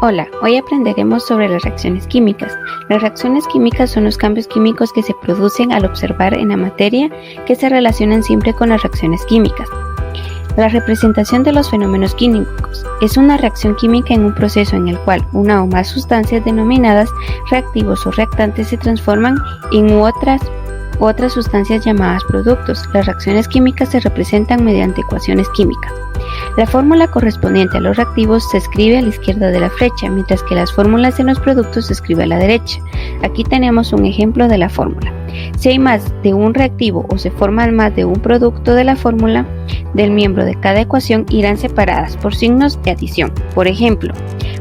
Hola, hoy aprenderemos sobre las reacciones químicas. Las reacciones químicas son los cambios químicos que se producen al observar en la materia que se relacionan siempre con las reacciones químicas. La representación de los fenómenos químicos es una reacción química en un proceso en el cual una o más sustancias denominadas reactivos o reactantes se transforman en otras sustancias llamadas productos. Las reacciones químicas se representan mediante ecuaciones químicas. La fórmula correspondiente a los reactivos se escribe a la izquierda de la flecha, mientras que las fórmulas en los productos se escribe a la derecha. Aquí tenemos un ejemplo de la fórmula. Si hay más de un reactivo o se forman más de un producto de la fórmula, del miembro de cada ecuación irán separadas por signos de adición. Por ejemplo,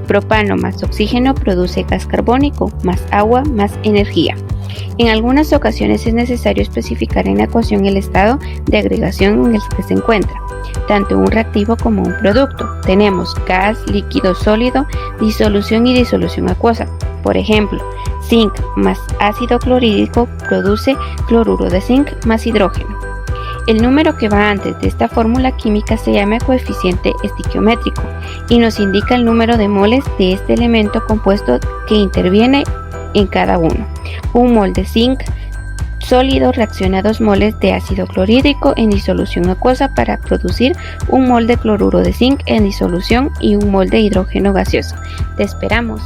propano más oxígeno produce gas carbónico más agua más energía. En algunas ocasiones es necesario especificar en la ecuación el estado de agregación en el que se encuentra, tanto un reactivo como un producto. Tenemos gas, líquido, sólido, disolución y disolución acuosa. Por ejemplo, zinc más ácido clorhídrico produce cloruro de zinc más hidrógeno. El número que va antes de esta fórmula química se llama coeficiente estequiométrico y nos indica el número de moles de este elemento compuesto que interviene en cada uno. Un mol de zinc sólido reacciona a 2 moles de ácido clorhídrico en disolución acuosa para producir un mol de cloruro de zinc en disolución y un mol de hidrógeno gaseoso. Te esperamos.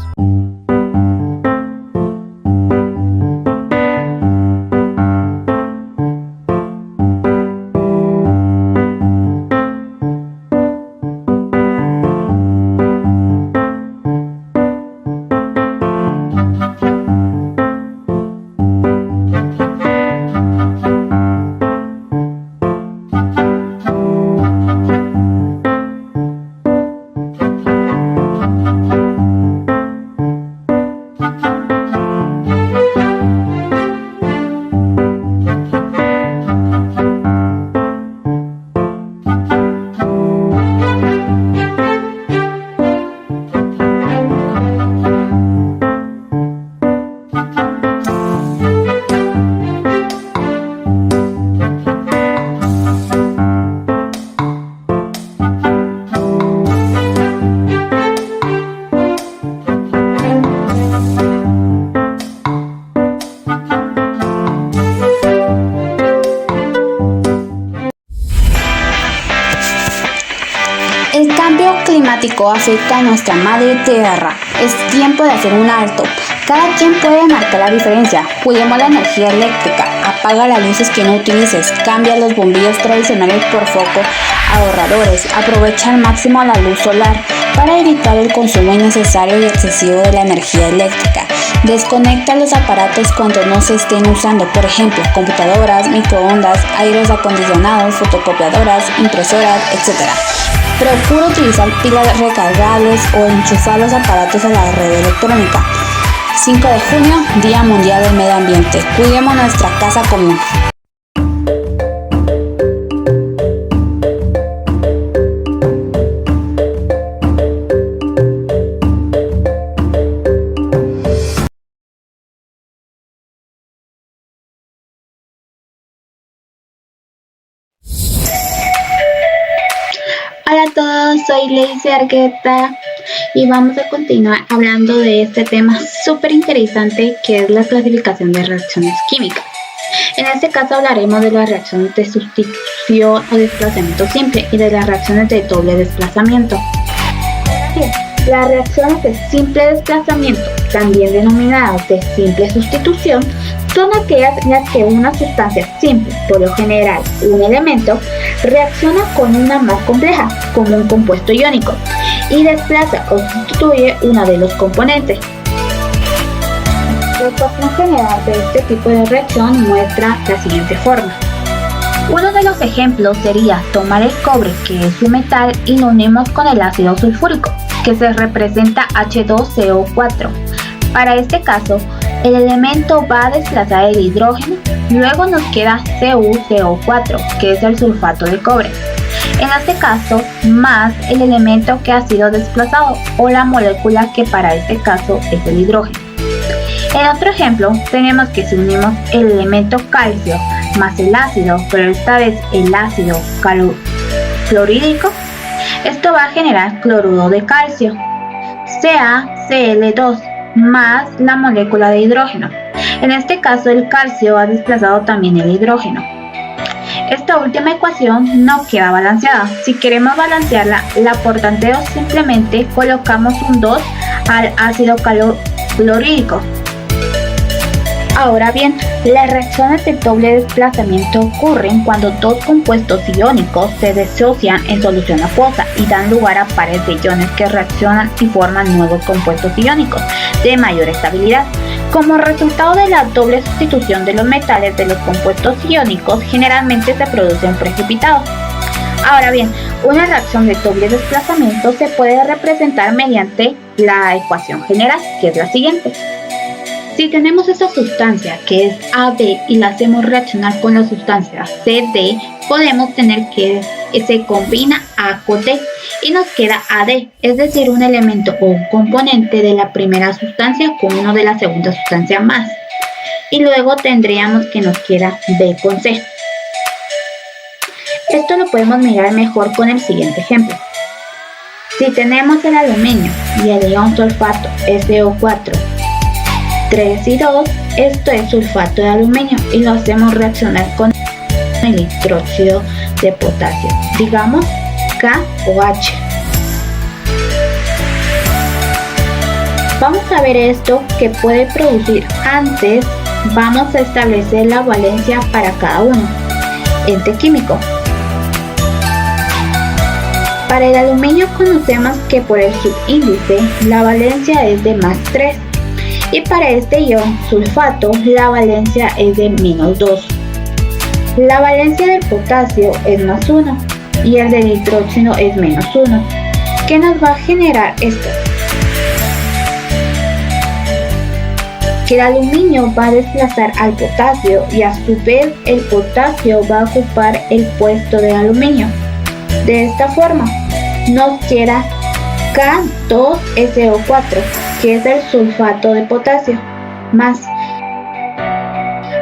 El cambio climático afecta a nuestra madre tierra. Es tiempo de hacer un alto. Cada quien puede marcar la diferencia. Cuidemos la energía eléctrica. Apaga las luces que no utilices. Cambia los bombillos tradicionales por focos ahorradores. Aprovecha al máximo la luz solar para evitar el consumo innecesario y excesivo de la energía eléctrica. Desconecta los aparatos cuando no se estén usando, por ejemplo, computadoras, microondas, aires acondicionados, fotocopiadoras, impresoras, etc. Procura utilizar pilas recargables o enchufar los aparatos a la red electrónica. 5 de junio, Día Mundial del Medio Ambiente. Cuidemos nuestra casa común. Hola a todos, soy Lacey Argueta y vamos a continuar hablando de este tema súper interesante que es la clasificación de reacciones químicas. En este caso hablaremos de las reacciones de sustitución o desplazamiento simple y de las reacciones de doble desplazamiento. Las reacciones de simple desplazamiento, también denominadas de simple sustitución, son aquellas en las que una sustancia simple, por lo general un elemento, reacciona con una más compleja, como un compuesto iónico, y desplaza o sustituye uno de los componentes. La ecuación general de este tipo de reacción muestra la siguiente forma. Uno de los ejemplos sería tomar el cobre, que es un metal, y lo unimos con el ácido sulfúrico, que se representa H2CO4. Para este caso, el elemento va a desplazar el hidrógeno, luego nos queda CuCO4, que es el sulfato de cobre. En este caso, más el elemento que ha sido desplazado o la molécula que para este caso es el hidrógeno. En otro ejemplo, tenemos que si unimos el elemento calcio más el ácido, pero esta vez el ácido clorhídrico, esto va a generar cloruro de calcio, CaCl2 más la molécula de hidrógeno. En este caso el calcio ha desplazado también el hidrógeno. Esta última ecuación no queda balanceada. Si queremos balancearla, por tanteo simplemente colocamos un 2 al ácido clorhídrico. Ahora bien, las reacciones de doble desplazamiento ocurren cuando dos compuestos iónicos se disocian en solución acuosa y dan lugar a pares de iones que reaccionan y forman nuevos compuestos iónicos de mayor estabilidad. Como resultado de la doble sustitución de los metales de los compuestos iónicos, generalmente se produce un precipitado. Ahora bien, una reacción de doble desplazamiento se puede representar mediante la ecuación general, que es la siguiente. Si tenemos esta sustancia que es AD y la hacemos reaccionar con la sustancia CD, podemos tener que se combina A con D y nos queda AD, es decir, un elemento o un componente de la primera sustancia con uno de la segunda sustancia más. Y luego tendríamos que nos queda B con C. Esto lo podemos mirar mejor con el siguiente ejemplo. Si tenemos el aluminio y el ion sulfato SO4, 3 y 2, esto es sulfato de aluminio y lo hacemos reaccionar con el hidróxido de potasio, digamos KOH. Vamos a ver esto que puede producir. Antes vamos a establecer la valencia para cada uno. Ente químico. Para el aluminio conocemos que por el subíndice la valencia es de +3. Y para este ion sulfato la valencia es de -2. La valencia del potasio es +1 y el del hidróxido es -1. ¿Qué nos va a generar esto? Que el aluminio va a desplazar al potasio y a su vez el potasio va a ocupar el puesto del aluminio. De esta forma nos queda K2SO4, que es el sulfato de potasio, más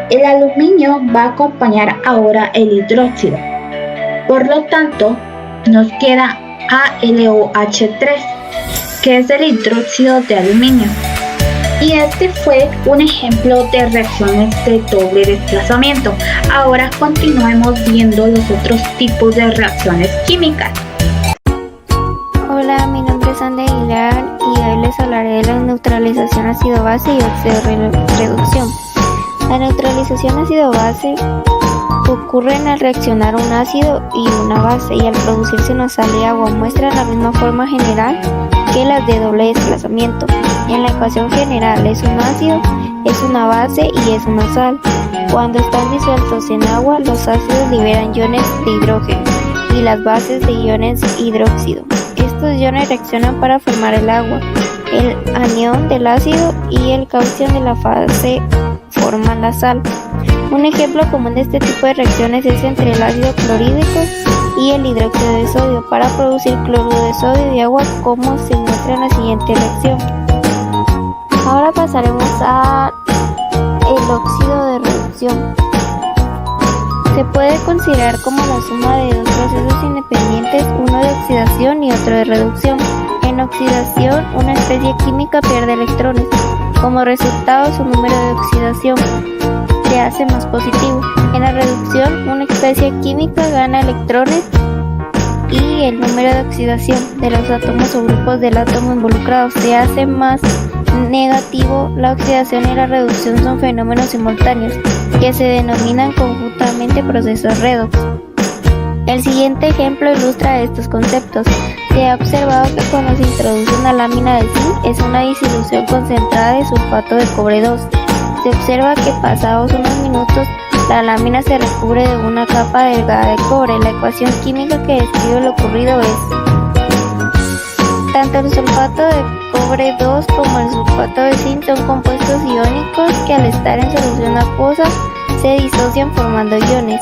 el aluminio va a acompañar ahora el hidróxido. Por lo tanto, nos queda AlOH3, que es el hidróxido de aluminio. Y este fue un ejemplo de reacciones de doble desplazamiento. Ahora continuemos viendo los otros tipos de reacciones químicas. Hola, mi nombre es Andrea Aguilar y hoy les hablaré de la neutralización ácido-base y óxido-reducción. La neutralización ácido-base ocurre al reaccionar un ácido y una base y al producirse una sal y agua muestra la misma forma general que las de doble desplazamiento. En la ecuación general es un ácido, es una base y es una sal. Cuando están disueltos en agua, los ácidos liberan iones de hidrógeno y las bases de iones hidróxido. Estos iones reaccionan para formar el agua. El anión del ácido y el caución de la fase forman la sal. Un ejemplo común de este tipo de reacciones es entre el ácido clorhídrico y el hidróxido de sodio para producir cloruro de sodio y agua, como se muestra en la siguiente reacción. Ahora pasaremos al óxido de reducción. Se puede considerar como la suma de dos procesos independientes, uno de oxidación y otro de reducción. En oxidación, una especie química pierde electrones. Como resultado, su número de oxidación se hace más positivo. En la reducción, una especie química gana electrones y el número de oxidación de los átomos o grupos del átomo involucrado se hace más negativo. La oxidación y la reducción son fenómenos simultáneos que se denominan conjuntamente procesos redox. El siguiente ejemplo ilustra estos conceptos. Se ha observado que cuando se introduce una lámina de zinc es una disolución concentrada de sulfato de cobre 2. Se observa que pasados unos minutos la lámina se recubre de una capa delgada de cobre. La ecuación química que describe lo ocurrido es: tanto el sulfato de cobre 2 como el sulfato de zinc son compuestos iónicos que al estar en solución acuosa se disocian formando iones.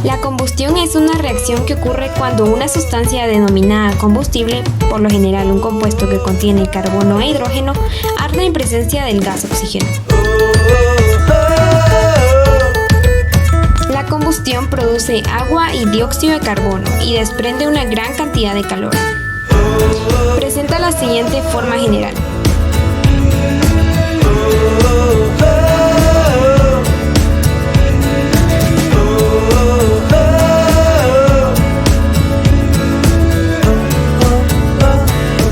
La combustión es una reacción que ocurre cuando una sustancia denominada combustible, por lo general un compuesto que contiene carbono e hidrógeno, arde en presencia del gas oxígeno. combustión produce agua y dióxido de carbono y desprende una gran cantidad de calor. Presenta la siguiente forma general.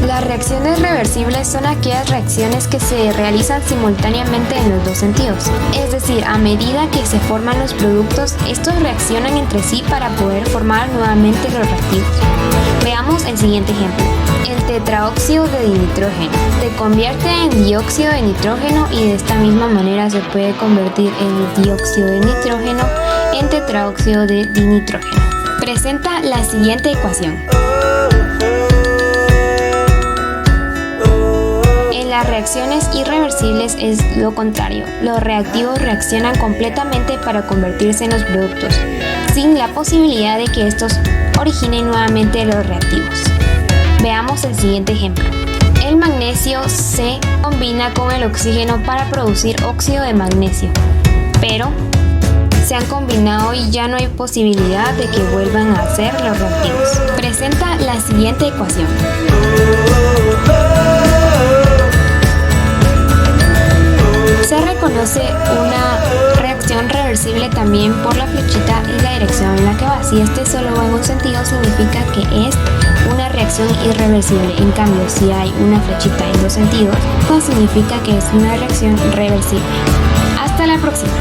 Las reacciones reversibles son aquellas reacciones que se realizan simultáneamente en los dos sentidos. Es decir, a medida que se forman los productos, estos reaccionan entre sí para poder formar nuevamente los reactivos. Veamos el siguiente ejemplo. El tetraóxido de dinitrógeno se convierte en dióxido de nitrógeno y de esta misma manera se puede convertir el dióxido de nitrógeno en tetraóxido de dinitrógeno. Presenta la siguiente ecuación. En las reacciones irreversibles es lo contrario. Los reactivos reaccionan completamente para convertirse en los productos, sin la posibilidad de que estos originen nuevamente los reactivos. Veamos el siguiente ejemplo. El magnesio se combina con el oxígeno para producir óxido de magnesio, pero se han combinado y ya no hay posibilidad de que vuelvan a ser los reactivos. Presenta la siguiente ecuación. Se reconoce una reacción reversible también por la flechita y la dirección en la que va. Si este solo va en un sentido, significa que es una reacción irreversible. En cambio, si hay una flechita en dos sentidos, pues significa que es una reacción reversible. Hasta la próxima.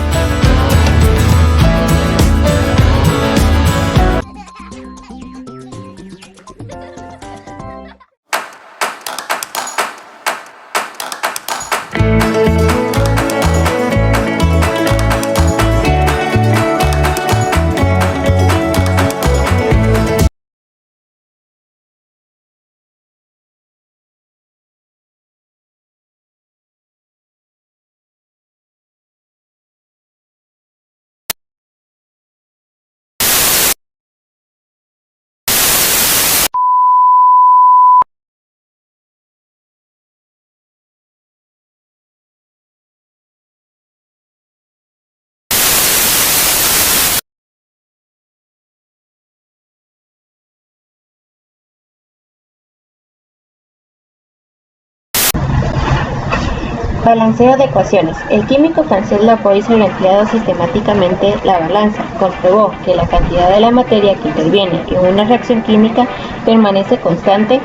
Balanceo de ecuaciones. El químico francés Lavoisier, empleado sistemáticamente la balanza, comprobó que la cantidad de la materia que interviene en una reacción química permanece constante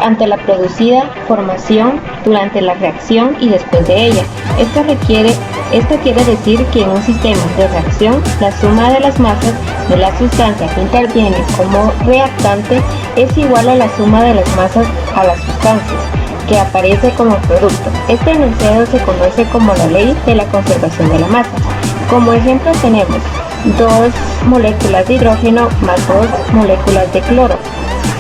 ante la producida formación, durante la reacción y después de ella. Esto quiere decir que en un sistema de reacción, la suma de las masas de la sustancia que interviene como reactante es igual a la suma de las masas a las sustancias que aparece como producto. Este enunciado se conoce como la ley de la conservación de la masa. Como ejemplo tenemos 2 moléculas de hidrógeno más 2 moléculas de cloro.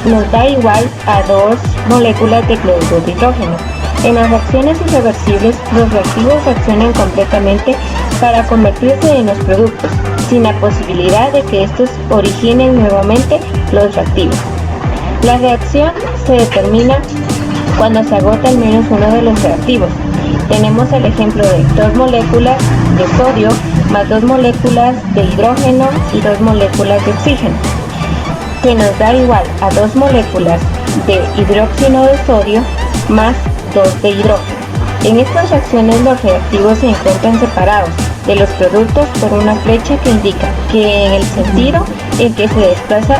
Nos da igual a 2 moléculas de cloruro de hidrógeno. En las reacciones irreversibles, los reactivos reaccionan completamente para convertirse en los productos, sin la posibilidad de que estos originen nuevamente los reactivos. La reacción se determina cuando se agota al menos uno de los reactivos. Tenemos el ejemplo de 2 moléculas de sodio más 2 moléculas de hidrógeno y 2 moléculas de oxígeno, que nos da igual a 2 moléculas de hidróxido de sodio más 2 de hidrógeno. En estas reacciones los reactivos se encuentran separados de los productos por una flecha que indica que en el sentido en que se desplaza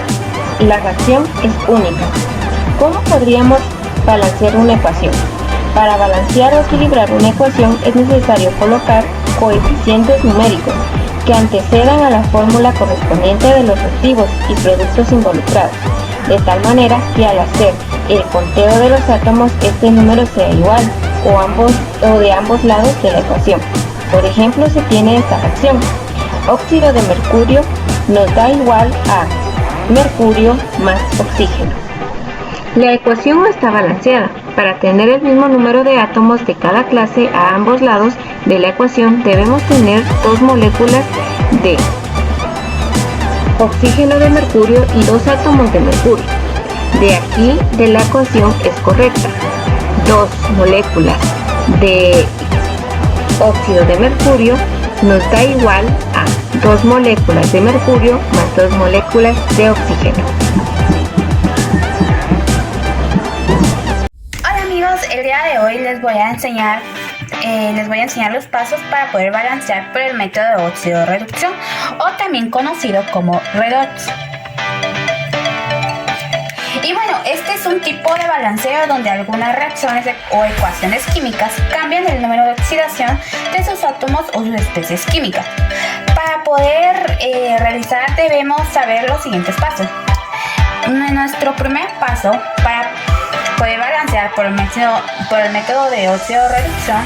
la reacción es única. ¿Cómo podríamos balancear una ecuación? Para balancear o equilibrar una ecuación es necesario colocar coeficientes numéricos que antecedan a la fórmula correspondiente de los reactivos y productos involucrados, de tal manera que al hacer el conteo de los átomos este número sea igual o de ambos lados de la ecuación. Por ejemplo, se tiene esta reacción: óxido de mercurio nos da igual a mercurio más oxígeno. La ecuación no está balanceada. Para tener el mismo número de átomos de cada clase a ambos lados de la ecuación, debemos tener 2 moléculas de oxígeno de mercurio y 2 átomos de mercurio. De aquí de la ecuación es correcta. 2 moléculas de óxido de mercurio nos da igual a 2 moléculas de mercurio más 2 moléculas de oxígeno. Hola amigos, el día de hoy les voy a enseñar los pasos para poder balancear por el método de óxido-reducción o también conocido como redox. Y bueno, este es un tipo de balanceo donde algunas reacciones o ecuaciones químicas cambian el número de oxidación de sus átomos o sus especies químicas. Para poder realizar debemos saber los siguientes pasos. Nuestro primer paso para poder balancear por el método de óxido-reducción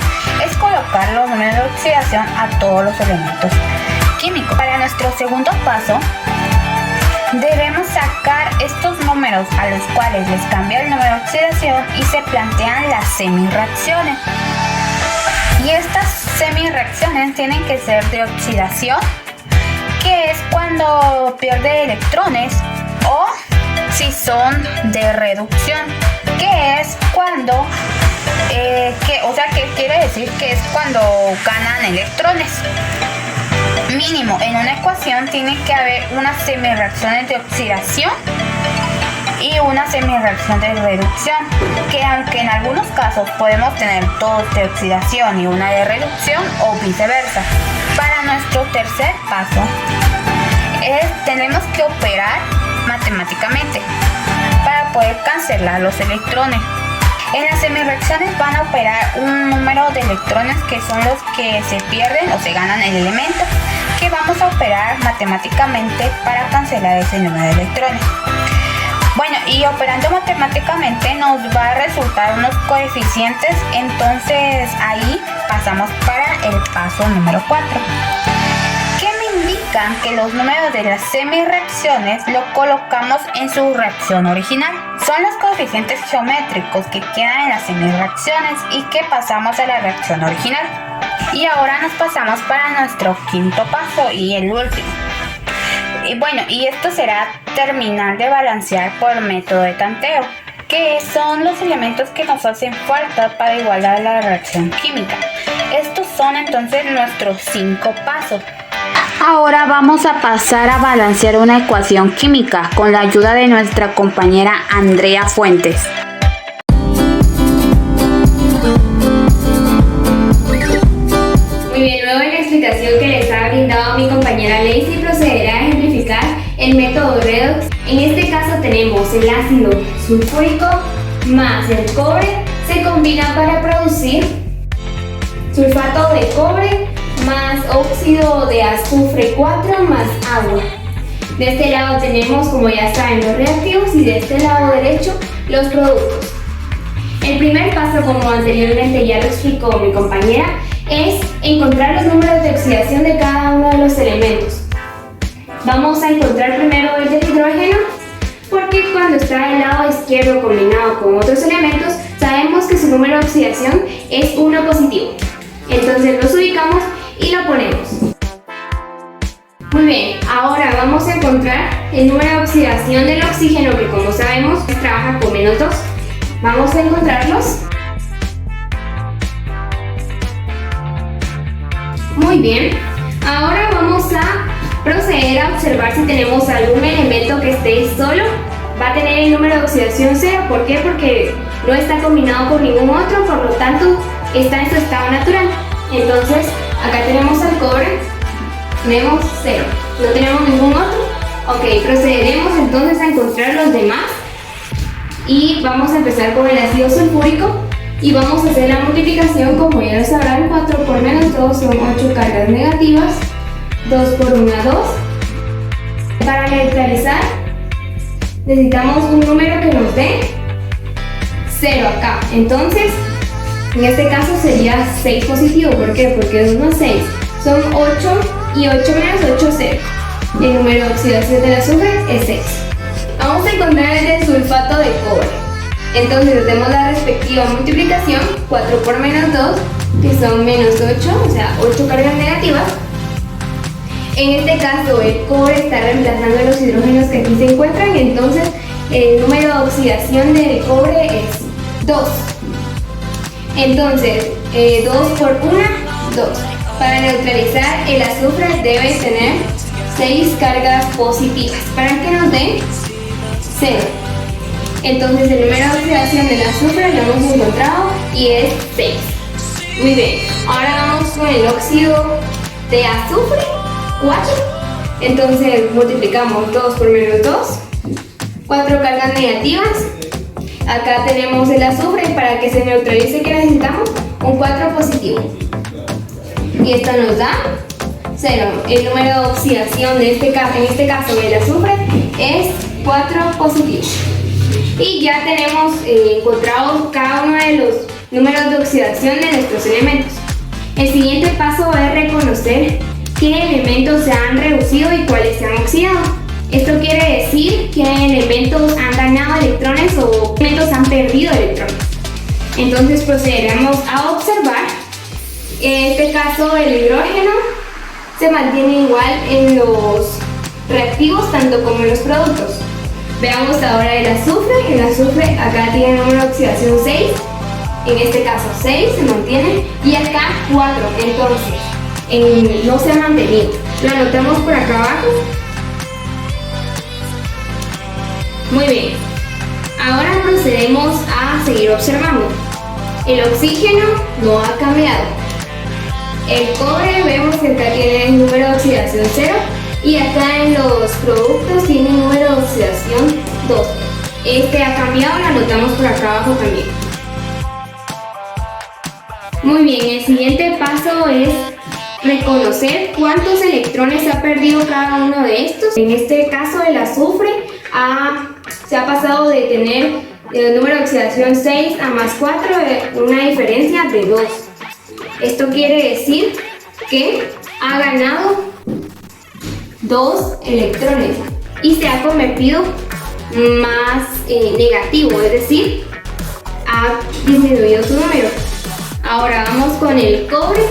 es colocar los números de oxidación a todos los elementos químicos. Para nuestro segundo paso, debemos sacar estos números a los cuales les cambia el número de oxidación y se plantean las semirreacciones. Y estas semirreacciones tienen que ser de oxidación, que es cuando pierde electrones, o si son de reducción, que es cuando, que quiere decir que es cuando ganan electrones. Mínimo, en una ecuación tiene que haber unas semirreacciones de oxidación y una semirreacción de reducción, que aunque en algunos casos podemos tener dos de oxidación y una de reducción o viceversa. Para nuestro tercer paso, tenemos que operar matemáticamente para poder cancelar los electrones. En las semirreacciones van a operar un número de electrones que son los que se pierden o se ganan el elemento, que vamos a operar matemáticamente para cancelar ese número de electrones. Bueno, y operando matemáticamente nos va a resultar unos coeficientes, entonces ahí pasamos para el paso número 4. Que me indican que los números de las semirreacciones lo colocamos en su reacción original. Son los coeficientes geométricos que quedan en las semirreacciones y que pasamos a la reacción original. Y ahora nos pasamos para nuestro quinto paso y el último. Y bueno, y esto será terminar de balancear por el método de tanteo, que son los elementos que nos hacen falta para igualar la reacción química. Estos son entonces nuestros 5 pasos. Ahora vamos a pasar a balancear una ecuación química con la ayuda de nuestra compañera Andrea Fuentes. Muy bien, luego en la explicación que les ha brindado mi compañera Lacey procederá a ejemplificar el método redox. En este caso tenemos el ácido sulfúrico más el cobre, se combina para producir sulfato de cobre más óxido de azufre 4 más agua. De este lado tenemos, como ya saben, los reactivos y de este lado derecho los productos. El primer paso, como anteriormente ya lo explicó mi compañera, es encontrar los números de oxidación de cada uno de los elementos. Vamos a encontrar primero el del hidrógeno, porque cuando está del lado izquierdo combinado con otros elementos, sabemos que su número de oxidación es 1 positivo. Entonces los ubicamos y lo ponemos. Muy bien, ahora vamos a encontrar el número de oxidación del oxígeno, que como sabemos trabaja con -2. Vamos a encontrarlos. Muy bien, ahora vamos a proceder a observar si tenemos algún elemento que esté solo. Va a tener el número de oxidación 0, ¿por qué? Porque no está combinado con ningún otro, por lo tanto está en su estado natural. Entonces, acá tenemos el cobre, tenemos 0, no tenemos ningún otro. Ok, procederemos entonces a encontrar los demás y vamos a empezar con el ácido sulfúrico y vamos a hacer la multiplicación. Como ya lo sabrán, 4 por -2 son 8 cargas negativas, 2 por 1, 2. Para neutralizar necesitamos un número que nos dé 0 acá, entonces en este caso sería 6 positivo. ¿Por qué? Porque 2 más 6 son 8 y 8 menos 8, 0. El número de oxidación del azufre es 6. Vamos a encontrar el del sulfato de cobre. Entonces hacemos la respectiva multiplicación, 4 por -2, que son -8, o sea 8 cargas negativas. En este caso el cobre está reemplazando los hidrógenos que aquí se encuentran, entonces el número de oxidación del cobre es 2. Entonces 2 por 1, 2. Para neutralizar, el azufre debe tener 6 cargas positivas para que nos den 0. Entonces el número de oxidación del azufre lo hemos encontrado y es 6. Muy bien, ahora vamos con el óxido de azufre, 4. Entonces multiplicamos 2 por menos 2, 4 cargas negativas. Acá tenemos el azufre, para que se neutralice, ¿qué necesitamos? Un 4 positivo. Y esto nos da 0. El número de oxidación de en este caso del azufre es 4 positivo. Y ya tenemos encontrado cada uno de los números de oxidación de nuestros elementos. El siguiente paso es reconocer qué elementos se han reducido y cuáles se han oxidado. Esto quiere decir qué elementos han ganado electrones o qué elementos han perdido electrones. Entonces procederemos a observar. En este caso el hidrógeno se mantiene igual en los reactivos tanto como en los productos. Veamos ahora el azufre. El azufre acá tiene número de oxidación 6. En este caso 6 se mantiene y acá 4. Entonces no se ha mantenido. Lo anotamos por acá abajo. Muy bien. Ahora procedemos a seguir observando. El oxígeno no ha cambiado. El cobre vemos que acá tiene el número de oxidación 0 y acá en los productos tiene el número de oxidación 2. Este ha cambiado, lo anotamos por acá abajo también. Muy bien, el siguiente paso es reconocer cuántos electrones ha perdido cada uno de estos. En este caso el azufre se ha pasado de tener el número de oxidación 6 a más 4, una diferencia de 2. Esto quiere decir que ha ganado 2 electrones y se ha convertido más negativo, es decir, ha disminuido su número. Ahora vamos con el cobre.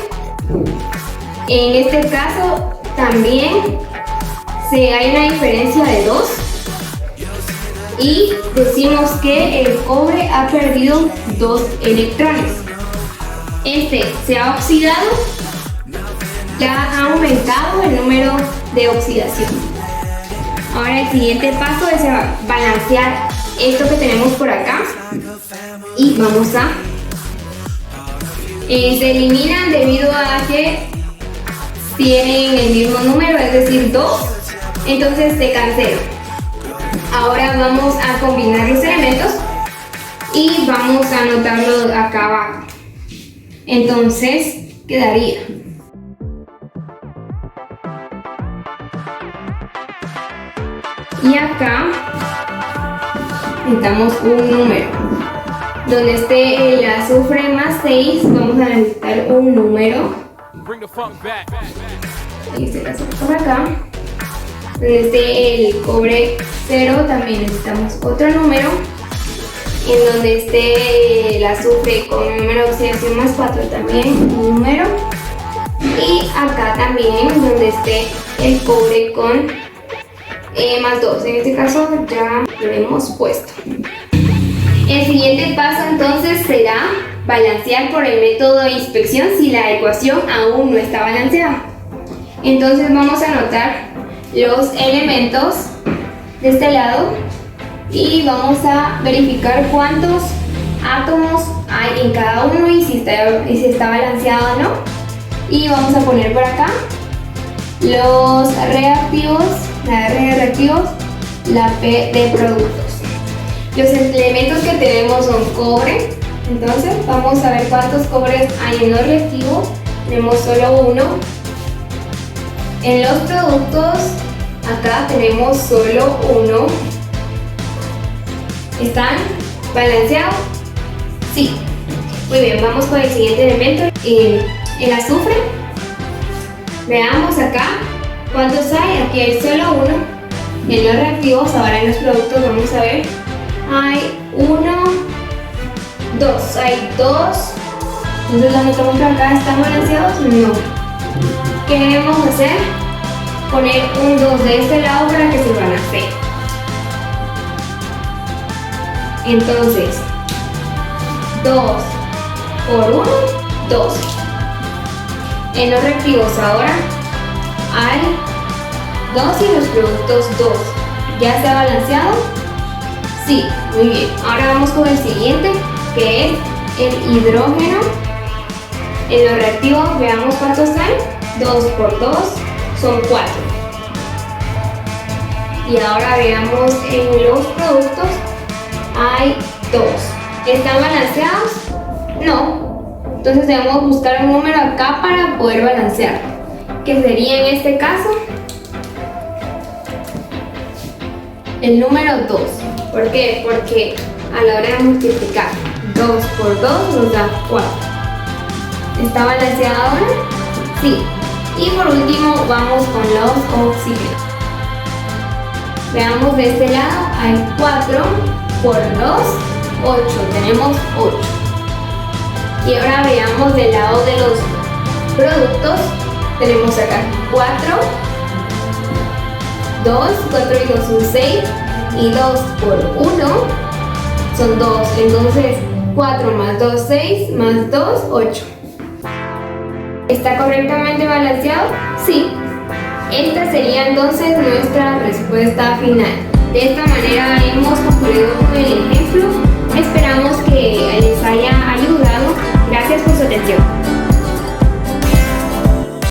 En este caso también hay una diferencia de 2 y decimos que el cobre ha perdido 2 electrones. Este se ha oxidado, ya ha aumentado el número de oxidación. Ahora el siguiente paso es balancear esto que tenemos por acá y vamos a se eliminan debido a que tienen el mismo número, es decir 2, entonces se cancelan. Ahora vamos a combinar los elementos y vamos a anotarlo acá abajo. Entonces quedaría y acá necesitamos un número. Donde esté el azufre más 6 vamos a necesitar un número. Ahí está el azufre por acá. Donde esté el cobre 0 también necesitamos otro número. En donde esté el azufre con el número de oxidación más 4 también un número. Y acá también donde esté el cobre con más 2. En este caso ya lo hemos puesto. El siguiente paso entonces será balancear por el método de inspección si la ecuación aún no está balanceada. Entonces vamos a anotar los elementos de este lado y vamos a verificar cuántos átomos hay en cada uno y si está balanceado o no. Y vamos a poner por acá los reactivos, la R de reactivos, la P de productos. Los elementos que tenemos son cobre, entonces vamos a ver cuántos cobres hay en los reactivos. Tenemos solo uno. En los productos, acá tenemos solo uno. ¿Están balanceados? Sí. Muy bien, vamos con el siguiente elemento, el azufre. Veamos acá cuántos hay. Aquí hay solo uno. En los reactivos, ahora en los productos vamos a ver. Hay 1, 2, hay 2. Entonces la anotamos por acá. ¿Están balanceados? No. ¿Qué debemos hacer? Poner un 2 de este lado para que se balancee. Entonces 2 por 1, 2. En los reactivos ahora hay 2 y los productos 2. ¿Ya se ha balanceado? Sí, muy bien. Ahora vamos con el siguiente, que es el hidrógeno. En los reactivos veamos cuántos hay. 2 por 2 son 4. Y ahora veamos en los productos hay 2. ¿Están balanceados? No. Entonces debemos buscar un número acá para poder balancear. Que sería en este caso el número 2. ¿Por qué? Porque a la hora de multiplicar 2 por 2 nos da 4. ¿Está balanceado ahora? Sí. Y por último vamos con los oxígenos. Veamos de este lado, hay 4 por 2, 8. Tenemos 8. Y ahora veamos del lado de los productos. Tenemos acá 4, 2, 4 y 2 son 6. Y 2 por 1 son 2. Entonces 4 más 2, 6, más 2, 8. ¿Está correctamente balanceado? Sí. Esta sería entonces nuestra respuesta final. De esta manera hemos concluido con el ejemplo. Esperamos que les haya ayudado. Gracias por su atención.